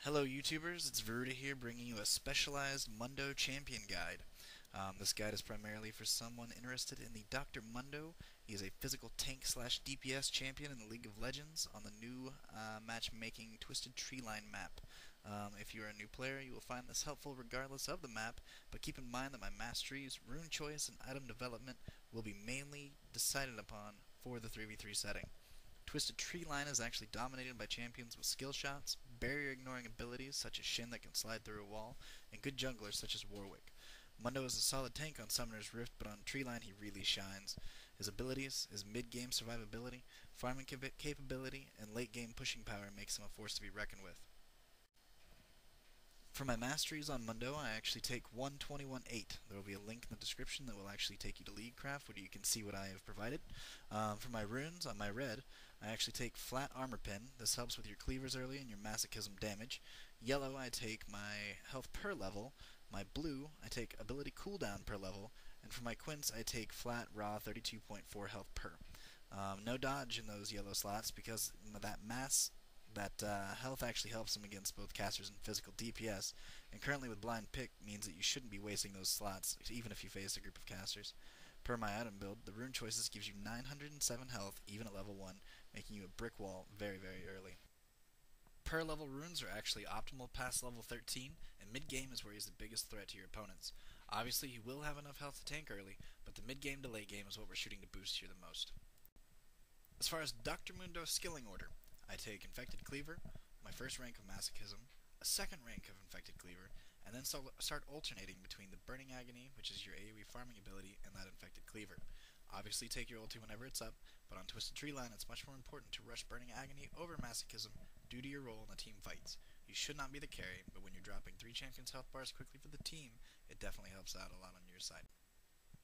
Hello YouTubers, it's Veruda here bringing you a specialized Mundo champion guide. This guide is primarily for someone interested in the Dr. Mundo. He is a physical tank slash DPS champion in the League of Legends on the new matchmaking Twisted Treeline map. If you are a new player, you will find this helpful regardless of the map, but keep in mind that my masteries, rune choice, and item development will be mainly decided upon for the 3v3 setting. Twisted Treeline is actually dominated by champions with skill shots, barrier-ignoring abilities such as Shin that can slide through a wall, and good junglers such as Warwick. Mundo is a solid tank on Summoner's Rift, but on Treeline he really shines. His abilities, his mid-game survivability, farming capability, and late-game pushing power makes him a force to be reckoned with. For my masteries on Mundo, I actually take 121.8. There will be a link in the description that will actually take you to Leaguecraft, where you can see what I have provided. For my runes, on my red, I actually take Flat Armor Pin. This helps with your cleavers early and your masochism damage. Yellow, I take my health per level. My blue, I take ability cooldown per level. And for my quints, I take Flat Raw 32.4 health per. No dodge in those yellow slots because that health actually helps him against both casters and physical DPS, and currently with Blind Pick means that you shouldn't be wasting those slots, even if you face a group of casters. Per my item build, the rune choices gives you 907 health, even at level 1, making you a brick wall very, very early. Per level runes are actually optimal past level 13, and mid-game is where he's the biggest threat to your opponents. Obviously, he will have enough health to tank early, but the mid-game to late game is what we're shooting to boost here the most. As far as Dr. Mundo's skilling order, I take Infected Cleaver, my first rank of Masochism, a second rank of Infected Cleaver, and then start alternating between the Burning Agony, which is your AoE farming ability, and that Infected Cleaver. Obviously take your ulti whenever it's up, but on Twisted Treeline it's much more important to rush Burning Agony over Masochism due to your role in the team fights. You should not be the carry, but when you're dropping 3 champions health bars quickly for the team, it definitely helps out a lot on your side.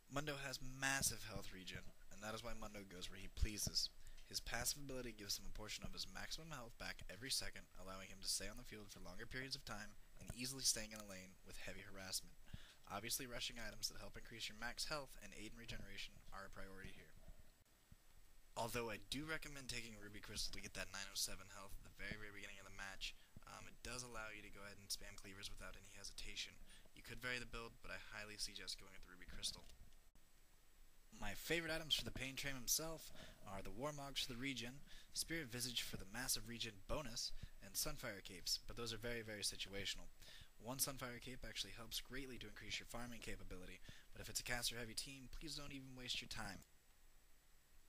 Mundo has massive health regen, and that is why Mundo goes where he pleases. His passive ability gives him a portion of his maximum health back every second, allowing him to stay on the field for longer periods of time and easily staying in a lane with heavy harassment. Obviously, rushing items that help increase your max health and aid in regeneration are a priority here. Although I do recommend taking Ruby Crystal to get that 907 health at the very, very beginning of the match, it does allow you to go ahead and spam cleavers without any hesitation. You could vary the build, but I highly suggest going with the Ruby Crystal. My favorite items for the Pain Train himself are the Warmogs for the regen, Spirit Visage for the massive regen bonus, and Sunfire Capes, but those are very, very situational. One Sunfire Cape actually helps greatly to increase your farming capability, but if it's a caster heavy team, please don't even waste your time.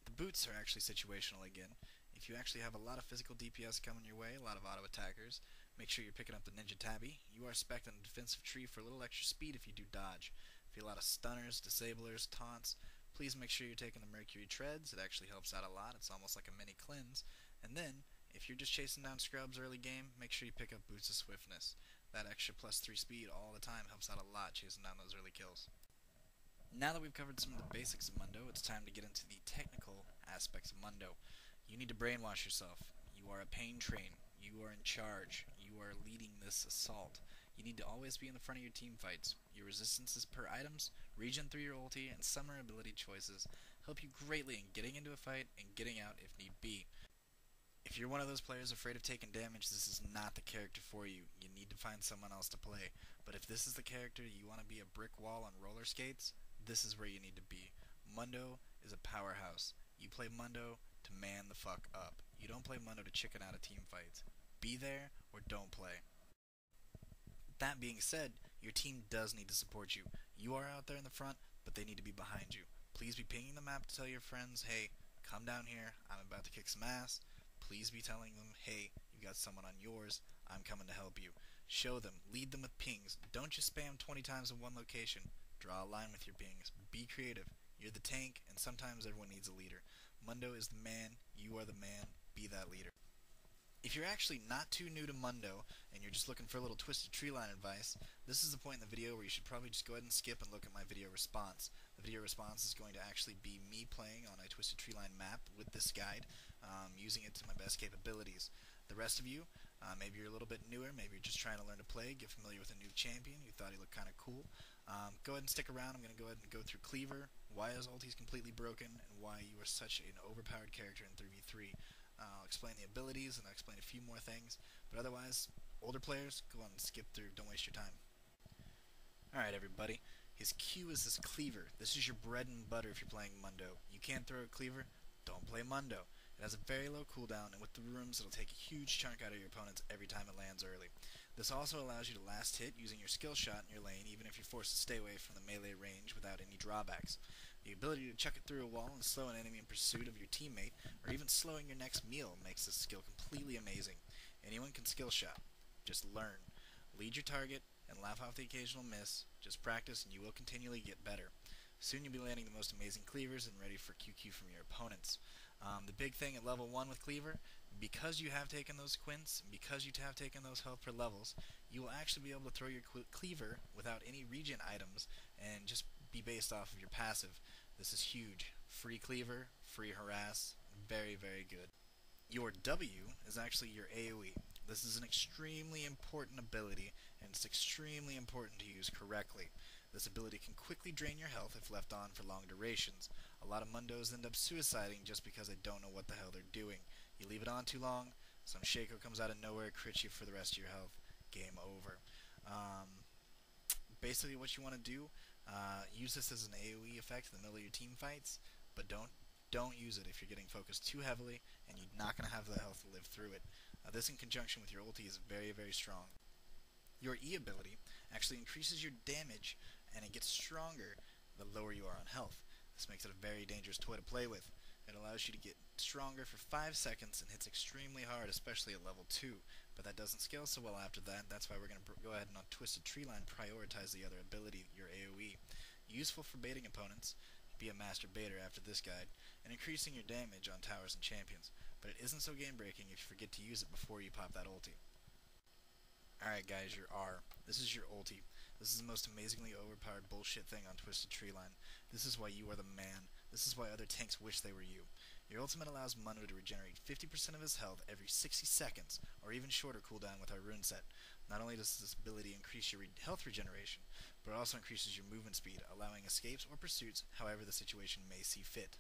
The boots are actually situational again. If you actually have a lot of physical DPS coming your way, a lot of auto attackers, make sure you're picking up the Ninja Tabby. You are spec'd on a defensive tree for a little extra speed if you do dodge. If you have a lot of stunners, disablers, taunts, please make sure you're taking the Mercury Treads. It actually helps out a lot. It's almost like a mini cleanse. And then, if you're just chasing down scrubs early game, make sure you pick up Boots of Swiftness. That extra +3 speed all the time helps out a lot chasing down those early kills. Now that we've covered some of the basics of Mundo, it's time to get into the technical aspects of Mundo. You need to brainwash yourself. You are a pain train. You are in charge. You are leading this assault. You need to always be in the front of your team fights. Your resistances per items, regen through your ulti, and summer ability choices help you greatly in getting into a fight and getting out if need be. If you're one of those players afraid of taking damage, this is not the character for you. You need to find someone else to play. But if this is the character you want to be a brick wall on roller skates, this is where you need to be. Mundo is a powerhouse. You play Mundo to man the fuck up. You don't play Mundo to chicken out of team fights. Be there or don't play. That being said, your team does need to support you. You are out there in the front, but they need to be behind you. Please be pinging the map to tell your friends, hey, come down here, I'm about to kick some ass. Please be telling them, hey, you got someone on yours, I'm coming to help you. Show them, lead them with pings. Don't just spam 20 times in one location. Draw a line with your pings. Be creative. You're the tank, and sometimes everyone needs a leader. Mundo is the man, you are the man, be that leader. If you're actually not too new to Mundo, and you're just looking for a little Twisted Treeline advice, this is the point in the video where you should probably just go ahead and skip and look at my video response. The video response is going to actually be me playing on a Twisted Treeline map with this guide, using it to my best capabilities. The rest of you, maybe you're a little bit newer, maybe you're just trying to learn to play, get familiar with a new champion, you thought he looked kind of cool, go ahead and stick around. I'm going to go ahead and go through Cleaver, why his ulti is completely broken, and why you are such an overpowered character in 3v3. I'll explain the abilities and I'll explain a few more things, but otherwise, Older players, go on and skip through. Don't waste your time. Alright, everybody. His Q is this cleaver. This is your bread and butter if you're playing Mundo. You can't throw a cleaver? Don't play Mundo. It has a very low cooldown, and with the rooms, it'll take a huge chunk out of your opponents every time it lands early. This also allows you to last hit using your skill shot in your lane, even if you're forced to stay away from the melee range without any drawbacks. The ability to chuck it through a wall and slow an enemy in pursuit of your teammate, or even slowing your next meal, makes this skill completely amazing. Anyone can skill shot. Just learn. Lead your target, and laugh off the occasional miss. Just practice and you will continually get better. Soon you'll be landing the most amazing cleavers and ready for QQ from your opponents. The big thing at level 1 with cleaver, because you have taken those quints, because you have taken those health per levels, you will actually be able to throw your cleaver without any regen items and just be based off of your passive. This is huge. Free cleaver, free harass, very, very good. Your W is actually your AoE. This is an extremely important ability, and it's extremely important to use correctly. This ability can quickly drain your health if left on for long durations. A lot of Mundos end up suiciding just because they don't know what the hell they're doing. You leave it on too long, some Shaco comes out of nowhere, crits you for the rest of your health. Game over. Basically what you want to do, use this as an AoE effect in the middle of your team fights, but don't use it if you're getting focused too heavily and you're not going to have the health to live through it. This in conjunction with your ulti is very, very strong. Your E ability actually increases your damage and it gets stronger the lower you are on health. This makes it a very dangerous toy to play with. It allows you to get stronger for 5 seconds and hits extremely hard, especially at level 2, but that doesn't scale so well after that. That's why we're going to go ahead and on Twisted Treeline prioritize the other ability, your AoE. Useful for baiting opponents, be a master baiter after this guide, and increasing your damage on towers and champions, but it isn't so game breaking if you forget to use it before you pop that ulti. Alright guys, your R. This is your ulti. This is the most amazingly overpowered bullshit thing on Twisted Treeline. This is why you are the man. This is why other tanks wish they were you. Your ultimate allows Mundo to regenerate 50% of his health every 60 seconds, or even shorter cooldown with our rune set. Not only does this ability increase your health regeneration, but it also increases your movement speed, allowing escapes or pursuits however the situation may see fit.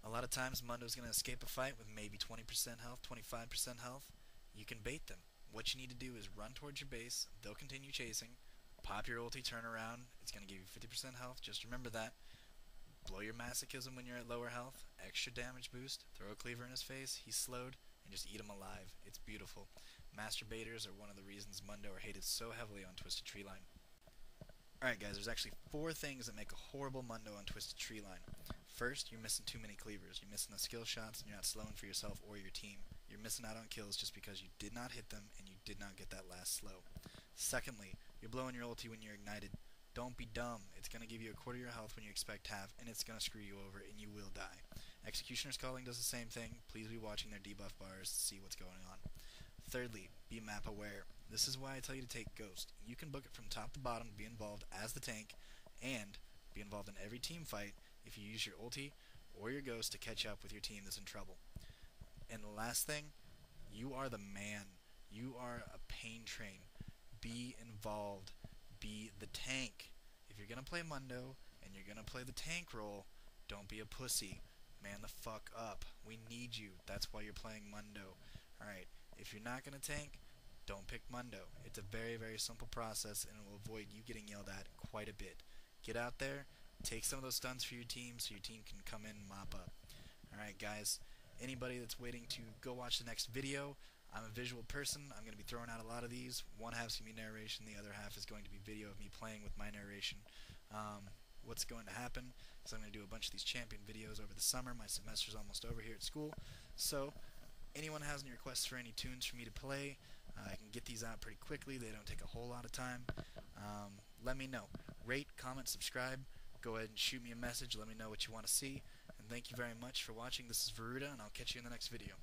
A lot of times Mundo's going to escape a fight with maybe 20% health, 25% health. You can bait them. What you need to do is run towards your base, they'll continue chasing, pop your ulti, turn around, it's going to give you 50% health, just remember that. Blow your masochism when you're at lower health, extra damage boost, throw a cleaver in his face, he's slowed, and just eat him alive. It's beautiful. Masturbators are one of the reasons Mundo are hated so heavily on Twisted Treeline. Alright guys, there's actually 4 things that make a horrible Mundo on Twisted Treeline. First, you're missing too many cleavers. You're missing the skill shots and you're not slowing for yourself or your team. You're missing out on kills just because you did not hit them and you did not get that last slow. Secondly, you're blowing your ulti when you're ignited. Don't be dumb. It's going to give you a quarter of your health when you expect half, and it's going to screw you over and you will die. Executioner's Calling does the same thing. Please be watching their debuff bars to see what's going on. Thirdly, be map aware. This is why I tell you to take Ghost. You can book it from top to bottom to be involved as the tank and be involved in every team fight if you use your ulti or your Ghost to catch up with your team that's in trouble. And the last thing, you are the man. You are a pain train. Be involved. Be the tank. If you're going to play Mundo and you're going to play the tank role, don't be a pussy. Man the fuck up. We need you. That's why you're playing Mundo. Alright, if you're not going to tank, don't pick Mundo. It's a very, very simple process and it will avoid you getting yelled at quite a bit. Get out there, take some of those stunts for your team so your team can come in and mop up. Alright guys, anybody that's waiting to go watch the next video, I'm a visual person. I'm going to be throwing out a lot of these. One half's going to be narration, the other half is going to be video of me playing with my narration. What's going to happen is I'm going to do a bunch of these champion videos over the summer. My semester's almost over here at school. So, anyone has any requests for any tunes for me to play, I can get these out pretty quickly. They don't take a whole lot of time. Let me know. Rate, comment, subscribe. Go ahead and shoot me a message. Let me know what you want to see. And thank you very much for watching. This is Veruda, and I'll catch you in the next video.